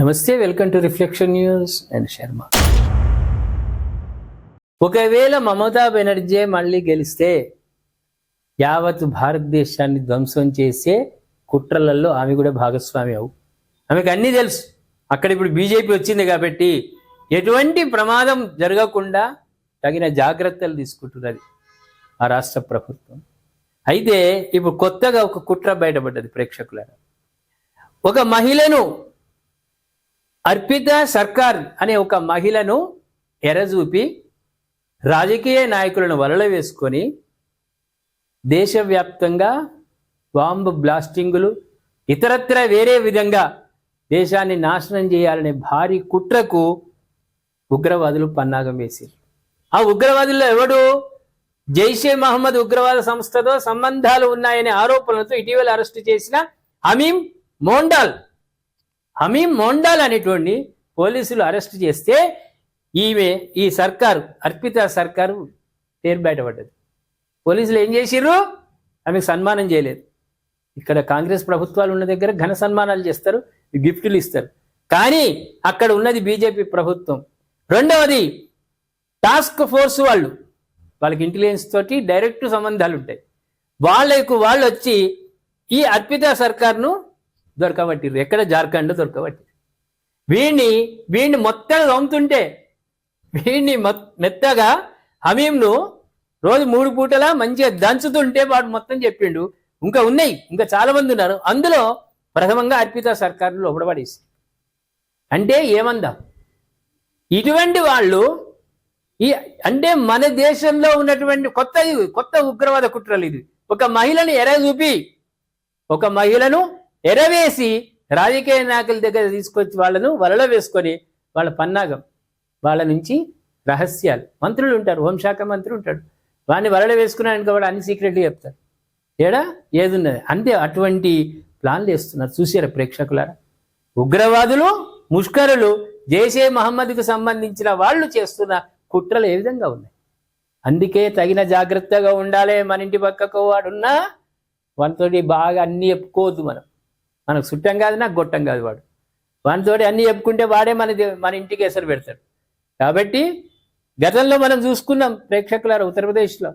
నమస్తే, welcome to reflection news. And Sharma. ఒకవేళ మమతా బెనర్జీ మళ్ళీ గెలిస్తే యావత్ భారతదేశాన్ని ధ్వంసం చేసే కుట్రలలో ఆమె కూడా భాగస్వామి అవు. ఆమెకు అన్నీ తెలుసు. అక్కడ ఇప్పుడు బీజేపీ వచ్చింది కాబట్టి ఎటువంటి ప్రమాదం జరగకుండా తగిన జాగ్రత్తలు తీసుకుంటున్నది ఆ రాష్ట్ర ప్రభుత్వం. అయితే ఇప్పుడు కొత్తగా ఒక కుట్ర బయటపడ్డది ప్రేక్షకులారా. ఒక మహిళను, అర్పిత సర్కార్ అనే ఒక మహిళను ఎరజూపి రాజకీయ నాయకులను వలలో వేసుకొని దేశవ్యాప్తంగా బాంబు బ్లాస్టింగులు, ఇతరత్ర వేరే విధంగా దేశాన్ని నాశనం చేయాలనే భారీ కుట్రకు ఉగ్రవాదులు పన్నాగం వేశారు. ఆ ఉగ్రవాదుల్లో ఎవడు? జైషే మహమ్మద్ ఉగ్రవాద సంస్థతో సంబంధాలు ఉన్నాయనే ఆరోపణలతో ఇటీవల అరెస్టు చేసిన హమీమ్ మోండాల్ అనేటువంటి పోలీసులు అరెస్ట్ చేస్తే ఈ సర్కారు, అర్పిత సర్కారు పేరు బయటపడ్డది. పోలీసులు ఏం చేసిర్రు? ఆమెకు సన్మానం చేయలేదు. ఇక్కడ కాంగ్రెస్ ప్రభుత్వాలు ఉన్న దగ్గర ఘన సన్మానాలు చేస్తారు, గిఫ్టులు ఇస్తారు. కానీ అక్కడ ఉన్నది బీజేపీ ప్రభుత్వం. రెండవది, టాస్క్ ఫోర్స్ వాళ్ళకి ఇంటెలిజెన్స్ తోటి డైరెక్ట్ సంబంధాలు ఉంటాయి. వాళ్ళు వచ్చి ఈ అర్పిత సర్కార్ను దొరకబట్టిరు. ఎక్కడ? జార్ఖండ్ దొరకబట్టిరు. వీడిని మొత్తం రమ్ముతుంటే, వీడిని మెత్తగా హమీంను రోజు 3 పూటలా మంచిగా దంచుతుంటే వాడు మొత్తం చెప్పిండు. ఇంకా చాలా మంది ఉన్నారు. అందులో ప్రథమంగా అర్పిత సర్కార్ను లోపడబడేసి. అంటే ఏమందా? ఇటువంటి వాళ్ళు అంటే మన దేశంలో ఉన్నటువంటి కొత్త ఉగ్రవాద కుట్రలు ఇది. ఒక మహిళను ఎరవేసి రాజకీయ నాయకుల దగ్గర తీసుకొచ్చి వాళ్ళను వలలో వేసుకొని వాళ్ళ పన్నాగం, వాళ్ళ నుంచి రహస్యాలు. మంత్రులు ఉంటారు, హోంశాఖ మంత్రి ఉంటాడు, వాడిని వలలో వేసుకున్నానికి వాడు అన్ని సీక్రెట్గా చెప్తారు. ఏదున్నది అంతే. అటువంటి ప్లాన్లు వేస్తున్నారు. చూసారా ప్రేక్షకులారా? ఉగ్రవాదులు, ముష్కరులు, జైషే మహమ్మద్కు సంబంధించిన వాళ్ళు చేస్తున్న కుట్రలు ఏ విధంగా ఉన్నాయి. అందుకే తగిన జాగ్రత్తగా ఉండాలి. మన ఇంటి పక్కకు వాడున్నా వానితోటి బాగా అన్ని చెప్పుకోవద్దు. మనకు చుట్టం కాదు, నాకు గొట్టం కాదు వాడు. వానితోటి అన్ని చెప్పుకుంటే వాడే మన ఇంటికి ఎసరు పెడతాడు. కాబట్టి గతంలో మనం చూసుకున్నాం ప్రేక్షకులారా, ఉత్తరప్రదేశ్లో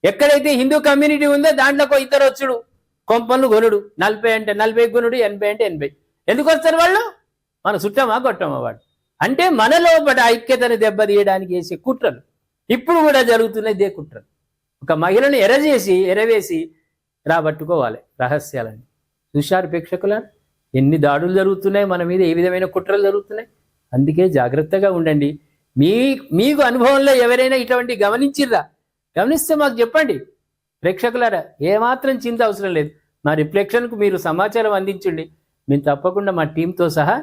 ఎక్కడైతే హిందూ కమ్యూనిటీ ఉందో దాంట్లో ఇద్దరు వచ్చుడు, కొంపన్ను కొనుడు. 40 అంటే 40 కొనుడు, 80 అంటే 80. ఎందుకు వస్తారు వాళ్ళు? మన చుట్టమా గొట్టమా వాడు? అంటే మన లోపల ఐక్యతను దెబ్బతీయడానికి వేసే కుట్రలు ఇప్పుడు కూడా జరుగుతున్నాయి. ఇదే కుట్రలు. ఒక మహిళను ఎరవేసి రాబట్టుకోవాలి రహస్యాలని. చూశారు ప్రేక్షకులారా? ఎన్ని దాడులు జరుగుతున్నాయి మన మీద, ఏ విధమైన కుట్రలు జరుగుతున్నాయి. అందుకే జాగ్రత్తగా ఉండండి. మీకు అనుభవంలో ఎవరైనా ఇటువంటి గమనిస్తే మాకు చెప్పండి ప్రేక్షకులారా. ఏమాత్రం చింత అవసరం లేదు. మా రిఫ్లెక్షన్కు మీరు సమాచారం అందించండి. మేము తప్పకుండా మా టీంతో సహా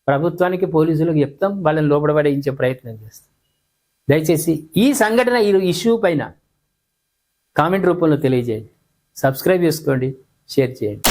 ప్రభుత్వానికి, పోలీసులకు చెప్తాం. వాళ్ళని లోపడబడించే ప్రయత్నం చేస్తాం. దయచేసి ఈ సంఘటన, ఈ ఇష్యూ పైన కామెంట్ రూపంలో తెలియజేయండి. సబ్స్క్రైబ్ చేసుకోండి, షేర్ చేయండి.